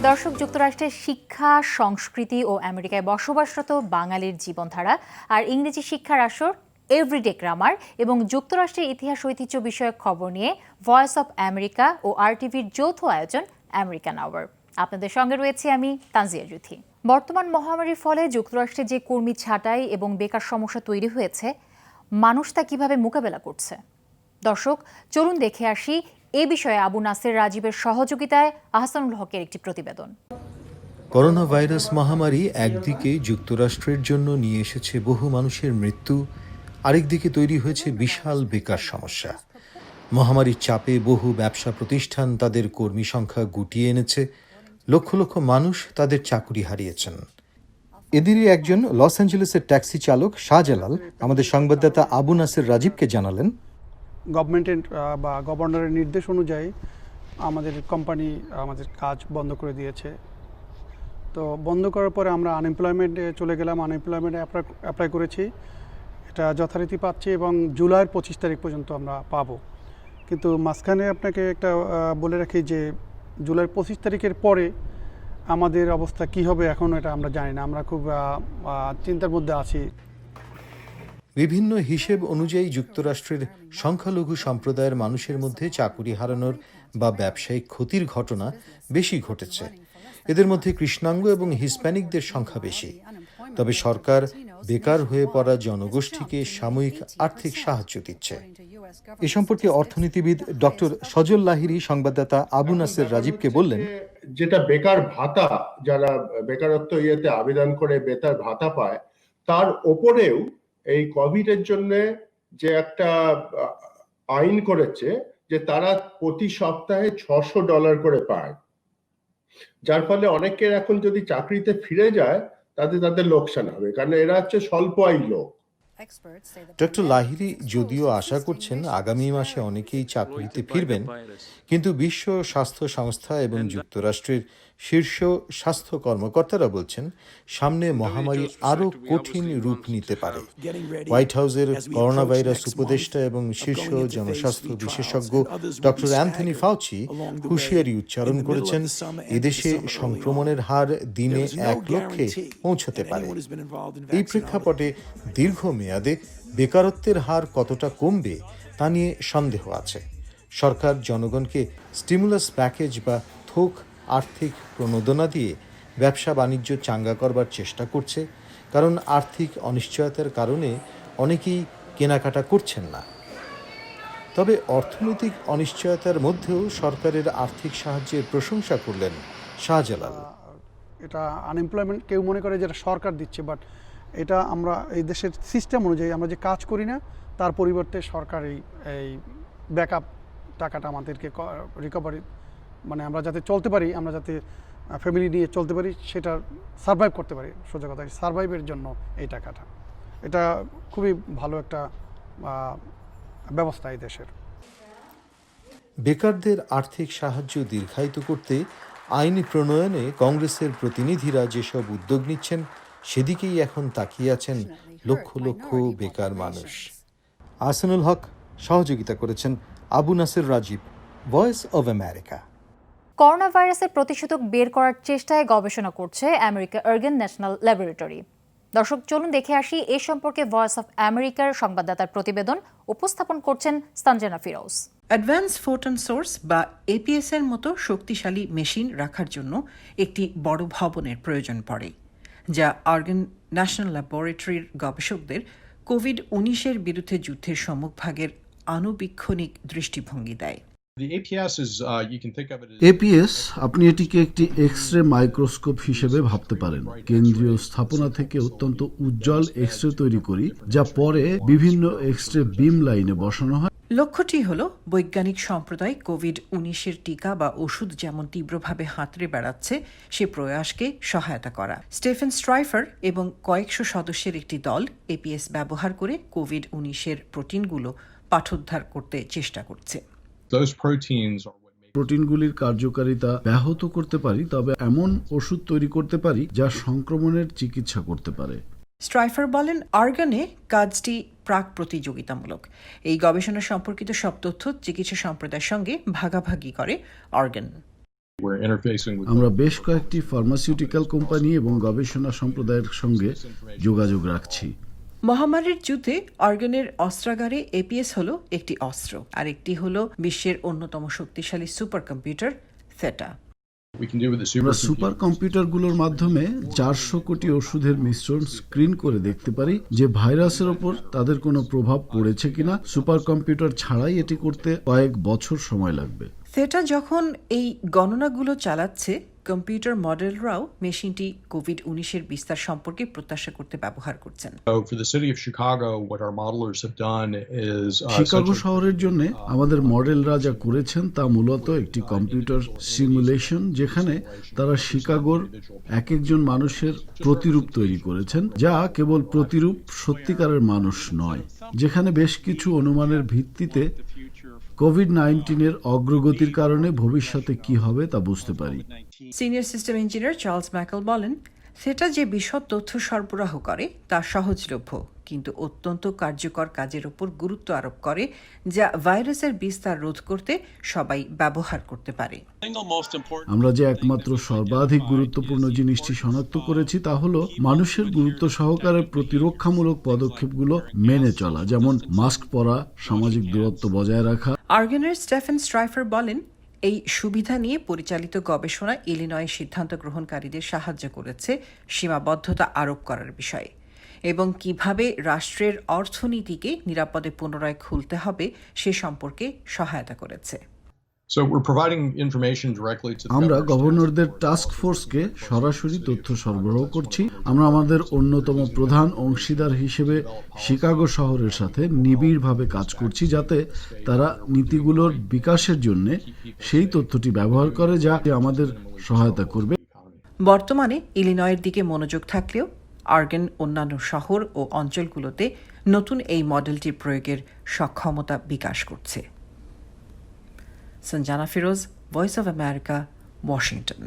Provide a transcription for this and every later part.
দর্শক, যুক্তরাষ্ট্রের শিক্ষা, সংস্কৃতি ও আমেরিকায় বসবাসরত বাঙালির জীবনধারা আর ইংরেজি শিক্ষার আসর, এভরিডে গ্রামার এবং যুক্তরাষ্ট্রের ইতিহাস ঐতিহ্য বিষয়ক খবর নিয়ে ভয়েস অব আমেরিকা ও RTVর যৌথ আয়োজন আমেরিকান আওয়ার। আপনাদের সঙ্গে রয়েছে আমি তানজিয়া জুথি। বর্তমান মহামারীর ফলে যুক্তরাষ্ট্রে যে কর্মী ছাঁটাই এবং বেকার সমস্যা তৈরি হয়েছে, মানুষ তা কিভাবে মোকাবেলা করছে? দর্শক, চলুন দেখে আসি এ বিষয়ে আবু নাসের রাজীবের সহযোগিতায় আহসানুল হকের একটি প্রতিবেদন। করোনা ভাইরাস মহামারী একদিকে যুক্তরাষ্ট্রের জন্য নিয়ে এসেছে বহু মানুষের মৃত্যু, আরেকদিকে তৈরি হয়েছে বিশাল বেকার সমস্যা। মহামারীর চাপে বহু ব্যবসা প্রতিষ্ঠান তাদের কর্মী সংখ্যা গুটিয়ে এনেছে, লক্ষ লক্ষ মানুষ তাদের চাকুরি হারিয়েছেন। এদেরই একজন লস অ্যাঞ্জেলেসের ট্যাক্সি চালক শাহজালাল আমাদের সংবাদদাতা আবু নাসের রাজীবকে জানালেন, গভর্নমেন্টের বা গভর্নরের নির্দেশ অনুযায়ী আমাদের কোম্পানি আমাদের কাজ বন্ধ করে দিয়েছে। তো বন্ধ করার পরে আমরা আনএমপ্লয়মেন্টে চলে গেলাম, আনএমপ্লয়মেন্টে অ্যাপ্লাই করেছি, এটা যথারীতি পাচ্ছি এবং জুলাইয়ের 25 তারিখ পর্যন্ত আমরা পাবো। কিন্তু মাঝখানে আপনাকে একটা বলে রাখি যে জুলাইয়ের 25 তারিখের পরে আমাদের অবস্থা কি হবে এখন এটা আমরা জানি না, আমরা খুব চিন্তার মধ্যে আছি। বিভিন্ন হিসেব অনুযায়ী যুক্তরাষ্ট্রের সংখ্যালঘু সম্প্রদায়ের মানুষের মধ্যে চাকুরি হারানোর বা ব্যবসায়িক ক্ষতির ঘটনা বেশি ঘটেছে। এদের মধ্যে কৃষ্ণাঙ্গ এবং হিসপ্যানিকদের সংখ্যা বেশি। তবে সরকার বেকার হয়ে পড়া জনগোষ্ঠীকে সাময়িক আর্থিক সাহায্য দিচ্ছে। এ সম্পর্কে অর্থনীতিবিদ ডক্টর সজল লাহিড়ী সংবাদদাতা আবু নাসের রাজীবকে বললেন, যেটা বেকার ভাতা, যারা বেকারত্ব আবেদন করে বেকার ভাতা পায়, তার ওপরেও এই কোভিডের জন্য যে একটা আইন করেছে যে তারা প্রতি সপ্তাহে $600 করে পায়, যার ফলে অনেকের এখন যদি চাকরিতে ফিরে যায় তাদের লোকসান হবে, কারণ এরা হচ্ছে স্বল্প আয়ী লোক। ডক্টর লাহিড়ী যদিও আশা করছেন আগামী মাসে অনেকেই চাকরিতে ফিরবেন, কিন্তু বিশ্ব স্বাস্থ্য সংস্থা এবং যুক্তরাষ্ট্রের শীর্ষ স্বাস্থ্য কর্মকর্তারা বলছেন সামনে মহামারী আরও কঠিন রূপ নিতে পারে। হোয়াইট হাউসের করোনা ভাইরাস উপদেষ্টা এবং শীর্ষ জনস্বাস্থ্য বিশেষজ্ঞ ডক্টর অ্যান্থনি ফাউচি হুঁশিয়ারি উচ্চারণ করেছেন, এদেশে সংক্রমণের হার দিনে 1 লক্ষে পৌঁছতে পারে। এই প্রেক্ষাপটে দীর্ঘমেয়াদে বেকারত্বের হার কতটা কমবে তা নিয়ে সন্দেহ আছে। সরকার জনগণকে স্টিমুলাস প্যাকেজ বা থোক আর্থিক প্রণোদনা দিয়ে ব্যবসা বাণিজ্য চাঙ্গা করবার চেষ্টা করছে, কারণ আর্থিক অনিশ্চয়তার কারণে অনেকেই কেনাকাটা করছেন না। তবে অর্থনৈতিক অনিশ্চয়তার মধ্যেও সরকারের আর্থিক সাহায্যের প্রশংসা করলেন শাহজালাল। এটা আনএমপ্লয়মেন্ট কেউ মনে করে যেটা সরকার দিচ্ছে, বাট এটা আমরা এই দেশের সিস্টেম অনুযায়ী আমরা যে কাজ করি না তার পরিবর্তে সরকার এই ব্যাকআপ টাকাটা আমাদেরকে রিকভারি, মানে আমরা যাতে চলতে পারি, আমরা যাতে ফ্যামিলি নিয়ে চলতে পারি, সেটা সারভাইভ করতে পারি, সোজা কথা সারভাইভের জন্য এই টাকাটা, এটা খুবই ভালো একটা ব্যবস্থা এই দেশের। বেকারদের আর্থিক সাহায্য দীর্ঘায়িত করতে আইন প্রণয়নে কংগ্রেসের প্রতিনিধিরা যেসব উদ্যোগ নিচ্ছেন সেদিকেই এখন তাকিয়ে আছেন লক্ষ লক্ষ বেকার মানুষ। আহসানুল হক সহযোগিতা করেছেন Abu Naser Rajib, Voice of America. Corona ভাইরাসের প্রতিষেধক বের করার চেষ্টায় গবেষণা করছে আমেরিকা আর্গেন ন্যাশনাল ল্যাবরেটরি। দর্শক, চলুন দেখে আসি এ সম্পর্কে ভয়েস অব আমেরিকার সংবাদদাতার প্রতিবেদন। উপস্থাপন করছেন Sanjana Firoz. Advance photon source বা এপিএস এর মতো শক্তিশালী মেশিন রাখার জন্য একটি বড় ভবনের প্রয়োজন পড়ে, যা আর্গেন ন্যাশনাল ল্যাবরেটরির গবেষকদের কোভিড-19 বিরুদ্ধে যুদ্ধের সম্মুখভাগের আনুবীক্ষণিক দৃষ্টিভঙ্গি দেয়। এপিএস, আপনি এটিকে একটি এক্স-রে মাইক্রোস্কোপ হিসেবে ভাবতে পারেন। কেন্দ্রীয় স্থাপনা থেকে অত্যন্ত উজ্জ্বল এক্স-রে তৈরি করি, যা পরে বিভিন্ন এক্স-রে বিম লাইনে বসানো হয়। লক্ষ্যটি হল বৈজ্ঞানিক সম্প্রদায় কোভিড-19 টিকা বা ওষুধ যেমন তীব্রভাবে হাতড়ে বেড়াচ্ছে সে প্রয়াসকে সহায়তা করা। স্টেফেন স্ট্রাইফার এবং কয়েকশো সদস্যের একটি দল এপিএস ব্যবহার করে কোভিড-19 প্রোটিনগুলো পাঠোদ্ধার করতে চেষ্টা করছে। প্রোটিনগুলির কার্যকারিতা ব্যাহত করতে পারি, তবে এমন ওষুধ তৈরি করতে পারি যা সংক্রমণের চিকিৎসা করতে পারে। স্ট্রাইফার বলেন, অর্গানে কাজটি প্রাক প্রতিযোগিতামূলক। এই গবেষণা সম্পর্কিত সব তথ্য চিকিৎসা সম্প্রদায়ের সঙ্গে ভাগাভাগি করে অর্গান। আমরা বেশ কয়েকটি ফার্মাসিউটিক্যাল কোম্পানি এবং গবেষণা সম্প্রদায়ের সঙ্গে যোগাযোগ রাখছি। মহামারীর যুদ্ধে অর্গানের অস্ত্রাগারে এপিএস হলো একটি অস্ত্র, আর একটি হলো বিশ্বের অন্যতম শক্তিশালী সুপার কম্পিউটার থেটা। আমরা সুপার কম্পিউটারগুলোর মাধ্যমে 400 কোটি ওষুধের মিশ্রণ স্ক্রিন করে দেখতে পারি যে ভাইরাসের ওপর তাদের কোনো প্রভাব পড়েছে কিনা। সুপার কম্পিউটার ছাড়াই এটি করতে কয়েক বছর সময় লাগবে। থেটা যখন এই গণনাগুলো চালাচ্ছে, কম্পিউটার মডেলরাও মেশিনটি কোভিড-19 বিস্তার সম্পর্কে প্রত্যাশা করতে ব্যবহার করছেন। শিকাগো শহরের জন্য আমাদের মডেলরা যা করেছেন তা মূলত একটি কম্পিউটার সিমুলেশন, যেখানে তারা শিকাগোর এক একজন মানুষের প্রতিরূপ তৈরি করেছেন, যা কেবল প্রতিরূপ, সত্যিকারের মানুষ নয়, যেখানে বেশ কিছু অনুমানের ভিত্তিতে কোভিড-19 অগ্রগতির কারণে ভবিষ্যতে কি হবে তা বুঝতে পারি। Senior system engineer Charles McCall বলেন, সেটা যে বিশদ তথ্য সরবরাহ করে তা সহজলভ্য, কিন্তু অত্যন্ত কার্যকর কাজের উপর গুরুত্ব আরোপ করে, যা ভাইরাসের বিস্তার রোধ করতে সবাই ব্যবহার করতে পারে। আমরা যে একমাত্র সর্বাধিক গুরুত্বপূর্ণ জিনিসটি শনাক্ত করেছি তা হলো মানুষের গুরুত্ব সহকারে প্রতিরক্ষামূলক পদক্ষেপগুলো মেনে চলা, যেমন মাস্ক পরা, সামাজিক দূরত্ব বজায় রাখা। অর্গানের স্টেফেন স্ট্রাইফার বলেন, এই সুবিধা নিয়ে পরিচালিত গবেষণা ইলিনয়ে সিদ্ধান্ত গ্রহণকারীদের সাহায্য করেছে সীমাবদ্ধতা আরোপ করার বিষয়ে, এবং কিভাবে রাষ্ট্রের অর্থনীতিকে নিরাপদে পুনরায় খুলতে হবে সে সম্পর্কে সহায়তা করেছে। আমরা গভর্নরদের টাস্ক ফোর্সকে সরাসরি তথ্য সরবরাহ করছি। আমরা আমাদের অন্যতম প্রধান অংশীদার হিসেবে শিকাগো শহরের সাথে নিবিড়ভাবে কাজ করছি, যাতে তারা নীতিগুলোর বিকাশের জন্য সেই তথ্যটি ব্যবহার করে যা আমাদের সহায়তা করবে। বর্তমানে ইলিনয়ের দিকে মনোযোগ থাকলেও অর্গান অন্যান্য শহর ও অঞ্চলগুলোতে নতুন এই মডেলটি প্রয়োগের সক্ষমতা বিকাশ করছে। Sanjana Firoz, Voice of America, Washington.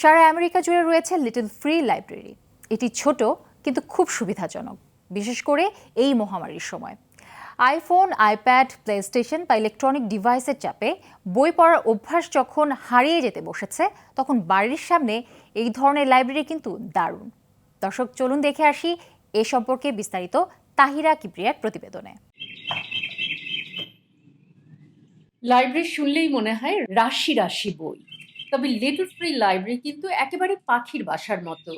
সারা আমেরিকা জুড়ে রয়েছে লিটল ফ্রি লাইব্রেরি। এটি ছোট কিন্তু খুব সুবিধাজনক, বিশেষ করে এই মহামারীর সময়। আইফোন, আইপ্যাড, প্লেস্টেশন বা ইলেকট্রনিক ডিভাইসের চাপে বই পড়ার অভ্যাস যখন হারিয়ে যেতে বসেছে, তখন বাড়ির সামনে এই ধরনের লাইব্রেরি কিন্তু দারুণ। দর্শক, চলুন দেখে আসি এ সম্পর্কে বিস্তারিত তাহিরা কিবরিয়ার প্রতিবেদনে। লাইব্রেরি শুনলেই মনে হয় রাশি রাশি বই, তবে লিটল ফ্রি লাইব্রেরি কিন্তু একেবারে পাখির বাসার মতো।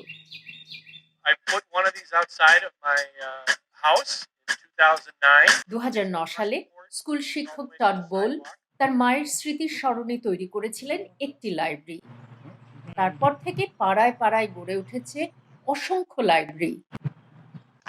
I put one of these outside of my house in 2009. 2009 সালে স্কুল শিক্ষক টড বোল তার মায়ের স্মৃতির স্মরণে তৈরি করেছিলেন একটি লাইব্রেরি। তারপর থেকে পাড়ায় পাড়ায় গড়ে উঠেছে অসংখ্য library.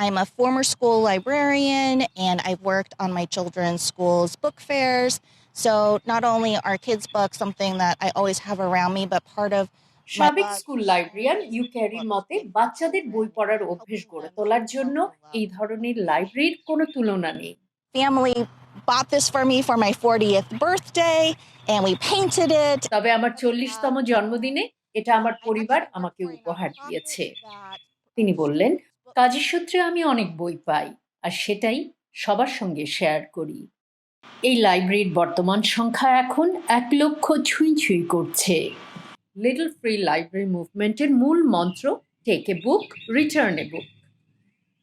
I'm a former school librarian and I've worked on my children's school's book fairs. So not only are kids' books something that I always have around me, but part of সাবেক school librarian you ক্যারির মতে বাচ্চাদের বই পড়ার অভ্যেস গড়ে তোলার জন্য এই ধরনের লাইব্রেরির কোনো তুলনা নেই। family bought this for me for my 40th birthday and we painted it. তবে আমার 40তম জন্মদিনে এটা আমার পরিবার আমাকে উপহার দিয়েছে। তিনি বললেন, কাজের সূত্রে আমি অনেক বই পাই আর সেটাই সবার সঙ্গে শেয়ার করি। এই লাইব্রেরির বর্তমান সংখ্যা এখন 1 লক্ষ ছুঁই করছে। লিটল ফ্রি লাইব্রেরি মুভমেন্টের মূল মন্ত্র take a book, return a book.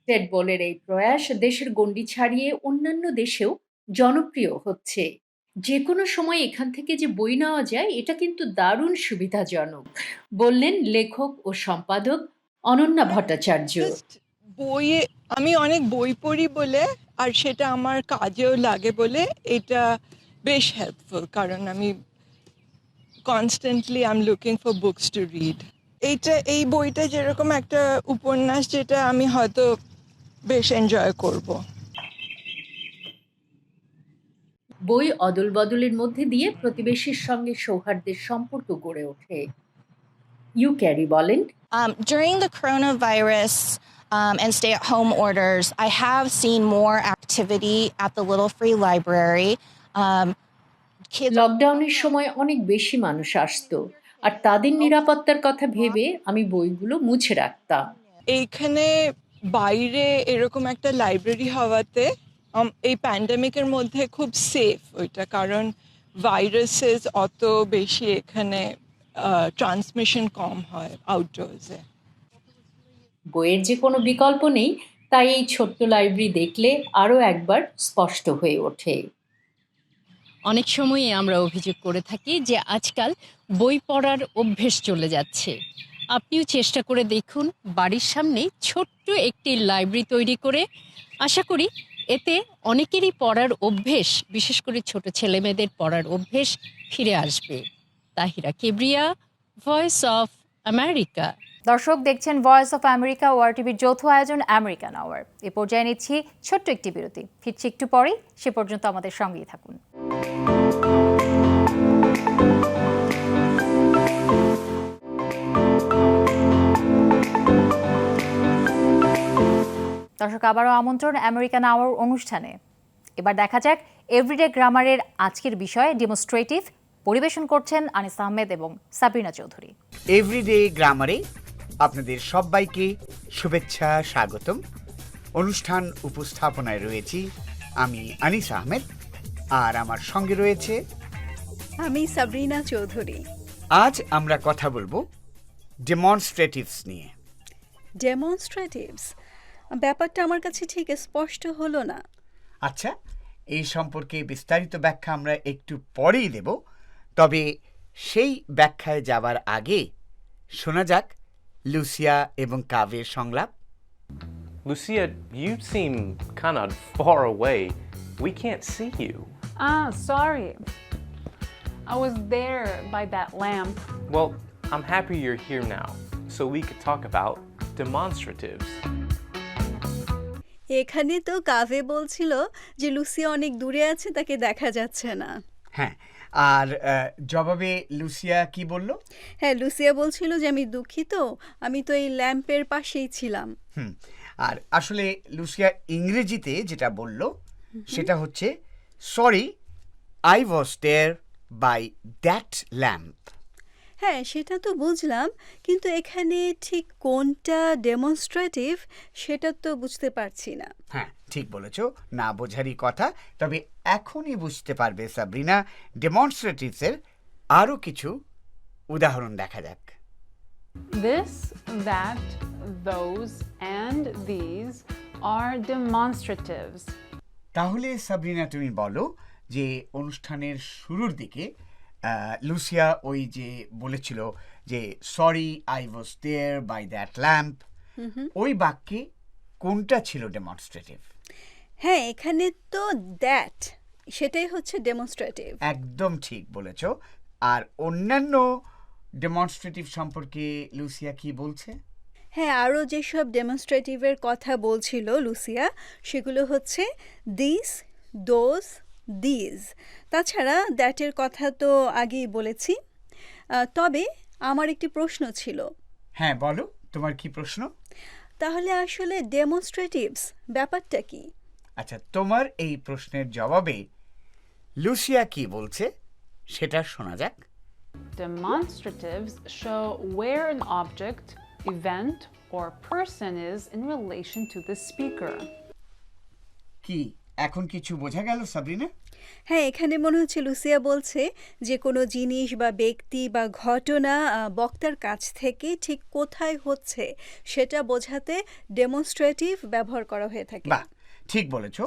টেড বোলের এই প্রয়াস দেশের গণ্ডি ছাড়িয়ে অন্যান্য দেশেও জনপ্রিয় হচ্ছে। যে কোনো সময় এখান থেকে যে বই নেওয়া যায়, এটা কিন্তু দারুণ সুবিধাজনক, বললেন লেখক ও সম্পাদক অনন্যা ভট্টাচার্য। বইয়ে আমি অনেক বই পড়ি বলে, আর সেটা আমার কাজেও লাগে বলে এটা বেশ হেল্পফুল, কারণ আমি constantly I am looking for books to read. এই বইটা যেরকম একটা উপন্যাস, যেটা আমি হয়তো বেশ এনজয় করব। বই অদল বদলের মধ্যে দিয়ে প্রতিবেশীর সঙ্গে সৌহার্দ্যের সম্পর্ক গড়ে ওঠে। ইউ ক্যারি বলেন, During the coronavirus and stay-at-home orders, I have seen more activity at the Little Free Library. kids. লকডাউনের সময় অনেক বেশি মানুষ আসতো আর তাদের নিরাপত্তার কথা ভেবে আমি বইগুলো মুছে রাখতাম। এইখানে বাইরে এরকম একটা লাইব্রেরি হওয়াতে এই প্যান্ডেমিকের মধ্যে খুব সেফ ওইটা, কারণ ভাইরাসেস অত বেশি এখানে ট্রান্সমিশন কম হয় আউটডোরসে। বইয়ের যে কোনো বিকল্প নেই, তাই এই ছোট্ট লাইব্রেরি দেখলে আরও একবার স্পষ্ট হয়ে ওঠে। অনেক সময়ই আমরা অভিযোগ করে থাকি যে আজকাল বই পড়ার অভ্যেস চলে যাচ্ছে। আপনিও চেষ্টা করে দেখুন বাড়ির সামনে ছোট্ট একটি লাইব্রেরি তৈরি করে। আশা করি এতে অনেকেরই পড়ার অভ্যেস, বিশেষ করে ছোট ছেলেমেয়েদের পড়ার অভ্যেস ফিরে আসবে। Tahira Kibria, voice of America. দর্শক দেখছেন ভয়েস অফ আমেরিকা ও আরটিভির যৌথ আয়োজন আমেরিকান আওয়ার। এ পর্যায়ে নিচ্ছি ছোট্ট একটি বিরতি, ফিরছি একটু পরেই, সে পর্যন্ত আমাদের সঙ্গেই থাকুন। দর্শক আবারও আমন্ত্রণ আমেরিকান আওয়ার অনুষ্ঠানে। এবার দেখা যাক এভরিডে গ্রামারের আজকের বিষয় ডেমনস্ট্রেটিভ। পরিবেশন করছেন আনিস আহমেদ এবং সাবরিনা চৌধুরী। এভরিডে গ্রামারে আপনাদের সবাইকে শুভেচ্ছা, স্বাগতম। অনুষ্ঠান উপস্থাপনায় রয়েছি আমি আনিস আহমেদ, আর আমার সঙ্গে রয়েছে আমি সাবরিনা চৌধুরী। আজ আমরা কথা বলবো ডেমনস্ট্রেটিভস নিয়ে। ডেমনস্ট্রেটিভস ব্যাপারটা আমার কাছে ঠিক স্পষ্ট হলো না। আচ্ছা, এই সম্পর্কে বিস্তারিত ব্যাখ্যা আমরা একটু পরেই দেব, তবে সেই ব্যাখ্যায় যাবার আগে শোনা যাক লুসিয়া এবং কাভের সংলাপ। Lucia, you seem kind of far away. We can't see you. Sorry. I was there by that lamp. Well, I'm happy you're here now, so we could talk about demonstratives. এখানে তো কাভে বলছিল যে Lucia অনেক দূরে আছে, তাকে দেখা যাচ্ছে না। হ্যাঁ, আর জবাবে লুসিয়া কি বলল? হ্যাঁ, লুসিয়া বলছিল যে আমি দুঃখিত, আমি তো এই ল্যাম্পের পাশেই ছিলাম। আর আসলে লুসিয়া ইংরেজিতে যেটা বলল সেটা হচ্ছে sorry, I was there by that lamp. হ্যাঁ, সেটা তো বুঝলাম, কিন্তু এখানে ঠিক কোনটা ডেমনস্ট্রেটিভ সেটা তো বুঝতে পারছি না। হ্যাঁ, ঠিক বলেছ, না বোঝারই কথা। তবে এখনই বুঝতে পারবে সাবরিনা, ডেমনস্ট্রেটিভসের আরও কিছু উদাহরণ দেখা যাক। This, that, those, and these are demonstratives. তাহলে সাবরিনা তুমি বলো যে অনুষ্ঠানের শুরুর দিকে লুসিয়া ওই যে বলেছিল যে sorry, I was there by that lamp, ওই বাক্যে কোনটা ছিল ডেমনস্ট্রেটিভ? হ্যাঁ, এখানে তো দ্যাট, সেটাই হচ্ছে ডেমনস্ট্রেটিভ। একদম ঠিক বলেছ। আর অন্যান্য ডেমনস্ট্রেটিভ সম্পর্কে লুসিয়া কি বলছে? হ্যাঁ, আরও যেসব ডেমনস্ট্রেটিভের কথা বলছিল লুসিয়া, সেগুলো হচ্ছে দিস, দোজ, দিজ। তাছাড়া দ্যাটের কথা তো আগেই বলেছি। তবে আমার একটি প্রশ্ন ছিল। হ্যাঁ, বলো, তোমার কি প্রশ্ন? তাহলে আসলে ডেমনস্ট্রেটিভস ব্যাপারটা কি? আচ্ছা, তোমার এই প্রশ্নের জবাবে লুসিয়া কি বলছে সেটা শোনা যাক। Demonstratives show where an object, event, or person is in relation to the speaker. কি এখন কিছু বোঝা গেল সাবরিনা? হ্যাঁ, এখানে মনে হচ্ছে লুসিয়া বলছে যে কোনো জিনিস বা ব্যক্তি বা ঘটনা বক্তার কাছ থেকে ঠিক কোথায় হচ্ছে সেটা বোঝাতে ডেমনস্ট্রেটিভ ব্যবহার করা হয়ে থাকে। বাহ, ঠিক বলেছ।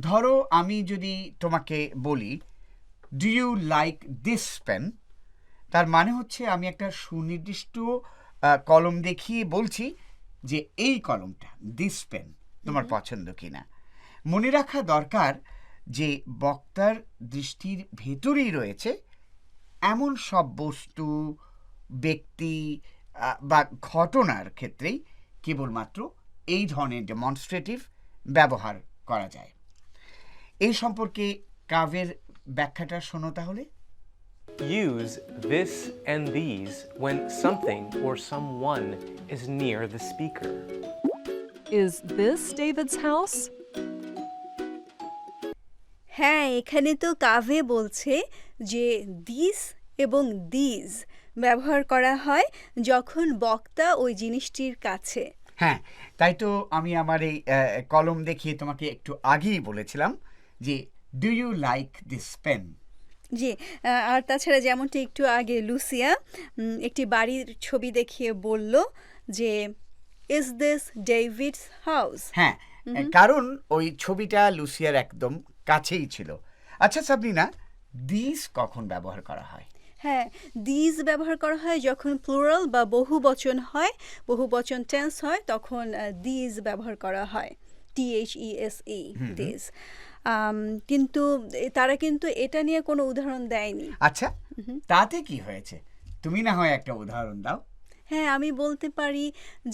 ধরো আমি যদি তোমাকে বলি do you like this pen, তার মানে হচ্ছে আমি একটা সুনির্দিষ্ট কলম দেখিয়ে বলছি যে এই কলমটা, দিস পেন, তোমার পছন্দ কিনা। মনে রাখা দরকার যে বক্তার দৃষ্টির ভেতরেই রয়েছে এমন সব বস্তু, ব্যক্তি বা ঘটনার ক্ষেত্রেই কেবলমাত্র এই ধরনের ডেমনস্ট্রেটিভ ব্যবহার করা যায়। এই সম্পর্কে কাভের ব্যাখ্যাটা শোনো তাহলে। Use this and these when something or someone is near the speaker. Is this David's house? হ্যাঁ, এখানে তো কাভে বলছে যে দিস এবং দিজ ব্যবহার করা হয় যখন বক্তা ওই জিনিসটির কাছে। হ্যাঁ, তাই তো আমি আমার এই কলম দেখিয়ে তোমাকে একটু আগেই বলেছিলাম যে do you like this pen. জি, আর তাছাড়া যেমনটি একটু আগে লুসিয়া একটি বাড়ির ছবি দেখিয়ে বলল যে ইজ দিস ডেভিডস হাউস। হ্যাঁ, কারণ ওই ছবিটা লুসিয়ার একদম কাছেই ছিল। আচ্ছা সাবরিনা, দিস কখন ব্যবহার করা হয়? হ্যাঁ, দিজ ব্যবহার করা হয় যখন প্লুরাল বা বহু বচন হয়, বহু বচন টেন্স হয়, তখন দিজ ব্যবহার করা হয়, THESE, দিজ। কিন্তু তারা কিন্তু এটা নিয়ে কোনো উদাহরণ দেয়নি। আচ্ছা, তাতে কি হয়েছে? তুমি না হয় একটা উদাহরণ দাও। হ্যাঁ, আমি বলতে পারি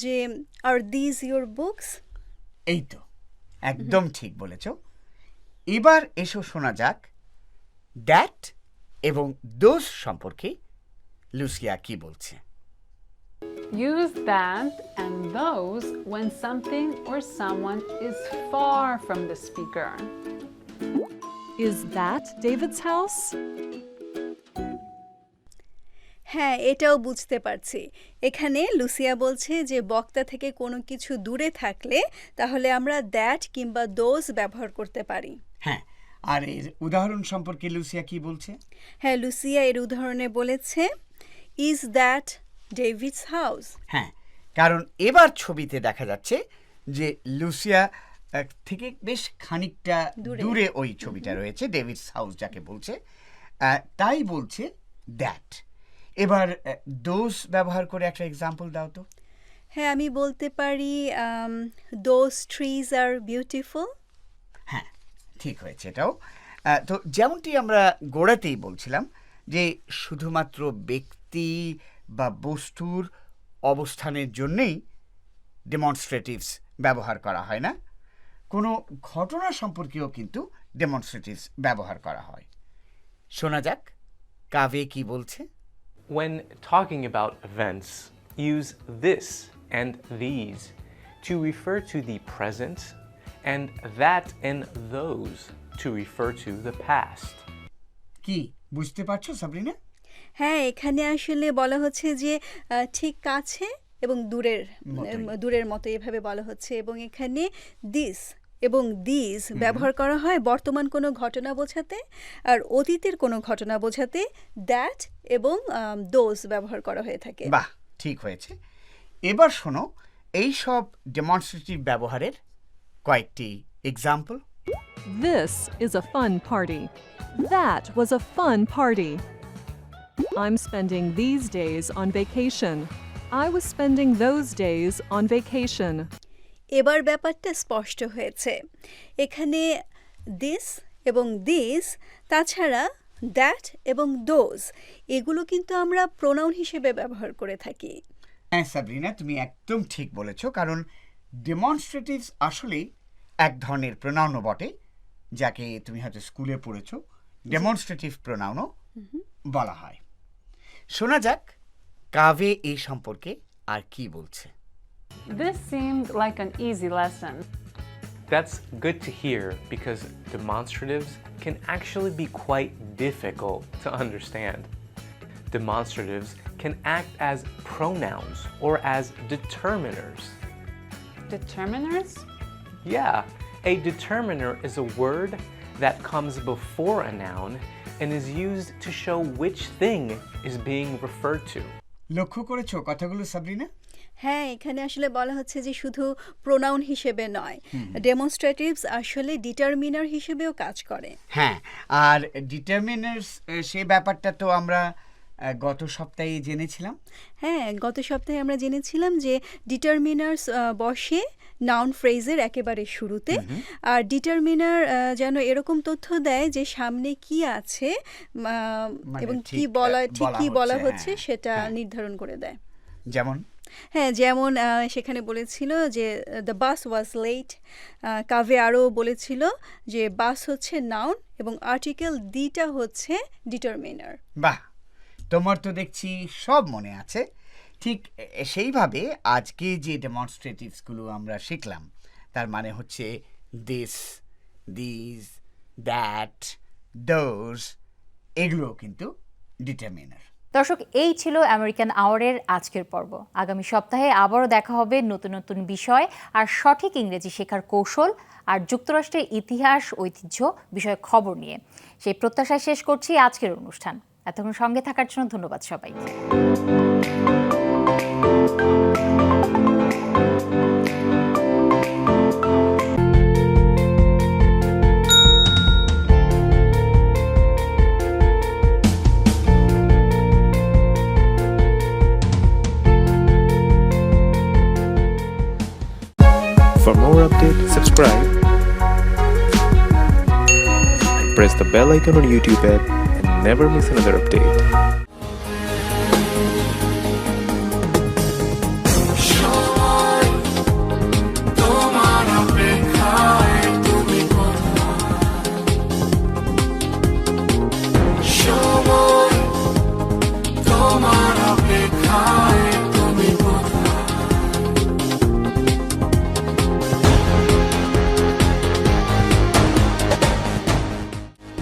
যে আর দিজ ইউর বুকস। এই তো, একদম ঠিক বলেছ। এবার এসো শোনা যাক দ্যাট এবং দোজ সম্পর্কে লুসিয়া কি বলছে। Use that and those when something or someone is far from the speaker. Is that David's house? হ্যাঁ, এটাও বুঝতে পারছি। এখানে লুসিয়া বলছে যে বক্তা থেকে কোনো কিছু দূরে থাকলে তাহলে আমরা দ্যাট কিংবা দোজ ব্যবহার করতে পারি। হ্যাঁ, আর এর উদাহরণ সম্পর্কে লুসিয়া কি বলছে? হ্যাঁ, লুসিয়া এর উদাহরণে বলেছে ইজ দ্যাট ডেভিডস হাউস। হ্যাঁ, কারণ এবার ছবিতে দেখা যাচ্ছে যে লুসিয়া থেকে বেশ খানিকটা দূরে ওই ছবিটা রয়েছে, ডেভিডস হাউস যাকে বলছে, তাই বলছে দ্যাট। এবার দোজ ব্যবহার করে একটা এক্সাম্পল দাও তো। হ্যাঁ, আমি বলতে পারি দোজ ট্রিজ আর বিউটিফুল। হ্যাঁ, ঠিক হয়েছে এটাও। তো যেমনটি আমরা গোড়াতেই বলছিলাম যে শুধুমাত্র ব্যক্তি বা বস্তুর অবস্থানের জন্যেই ডেমনস্ট্রেটিভস ব্যবহার করা হয় না, কোনো ঘটনা সম্পর্কেও কিন্তু ডেমনস্ট্রেটিভস ব্যবহার করা হয়। শোনা যাক কাভে কি বলছে। When talking about events, use this and these to refer to the present and that and those to refer to the past. কি বুঝতে পারছো সাবরিনা? হ্যাঁ, এখানে আসলে বলা হচ্ছে যে ঠিক কাছে এবং দূরের মতো এভাবে বলা হচ্ছে, এবং এখানে দিস এবং দিস ব্যবহার করা হয় বর্তমান কোনো ঘটনা বোঝাতে, আর অতীতের কোনো ঘটনা বোঝাতে দ্যাট এবং দোজ ব্যবহার করা হয়ে থাকে। বাহ, ঠিক হয়েছে। এবার শোনো এই সব ডেমনস্ট্রেটিভ ব্যবহারের কয়েকটি example. This is a fun party. That was a fun party. I'm spending these days on vacation. I was spending those days on vacation. এবার ব্যাপারটা স্পষ্ট হয়েছে। এখানে দিস এবং দিস, তাছাড়া দ্যাট এবং দোজ, এগুলো কিন্তু আমরা প্রোনাউন হিসেবে ব্যবহার করে থাকি। হ্যাঁ সাবরিনা, তুমি একদম ঠিক বলেছো, কারণ ডেমনস্ট্রেটিভস আসলেই এক ধরনের প্রোনাউনও বটে, যাকে তুমি হয়তো স্কুলে পড়েছো, ডেমনস্ট্রেটিভ প্রোনাউনও বলা হয়। শোনা যাক কাভে এই সম্পর্কে আর কি বলছে। This seemed like an easy lesson. That's good to hear because demonstratives can actually be quite difficult to understand. Demonstratives can act as pronouns or as determiners. Determiners? Yeah, a determiner is a word that comes before a noun and is used to show which thing is being referred to. লক্ষ্য করেছো কথাগুলো সাবরিনা? হ্যাঁ, এখানে আসলে বলা হচ্ছে যে শুধু প্রোনাউন হিসেবে নয়, ডেমনস্ট্রেটিভস আসলে ডিটারমিনার হিসেবেও কাজ করে। হ্যাঁ, আর ডিটারমিনার্স সে ব্যাপারটা তো আমরা গত সপ্তাহে জেনেছিলাম। হ্যাঁ, গত সপ্তাহে আমরা জেনেছিলাম যে ডিটারমিনার্স বসে নাউন ফ্রেজের একেবারে শুরুতে, আর ডিটারমিনার যেন এরকম তথ্য দেয় যে সামনে কি আছে এবং কি বলা হচ্ছে সেটা নির্ধারণ করে দেয়। যেমন সেখানে বলেছিল যে দ্য বাস ওয়াজ লেট। কাভে আরও বলেছিল যে বাস হচ্ছে নাউন এবং আর্টিকেল দিটা হচ্ছে ডিটারমিনার। বাহ, তোমার তো দেখছি সব মনে আছে। ঠিক সেইভাবে আজকে যে ডেমনস্ট্রেটিভসগুলো আমরা শিখলাম তার মানে হচ্ছে দিস, দিজ, দ্যাট, দোজ, এগুলোও কিন্তু ডিটারমিনার। দর্শক, এই ছিল আমেরিকান আওয়ারের আজকের পর্ব। আগামী সপ্তাহে আবারও দেখা হবে নতুন নতুন বিষয় আর সঠিক ইংরেজি শেখার কৌশল আর যুক্তরাষ্ট্রের ইতিহাস ঐতিহ্য বিষয়ক খবর নিয়ে। সেই প্রত্যাশায় শেষ করছি আজকের অনুষ্ঠান। এতক্ষণ সঙ্গে থাকার জন্য ধন্যবাদ সবাইকে। For more updates, subscribe and press the bell icon on YouTube app and never miss another update.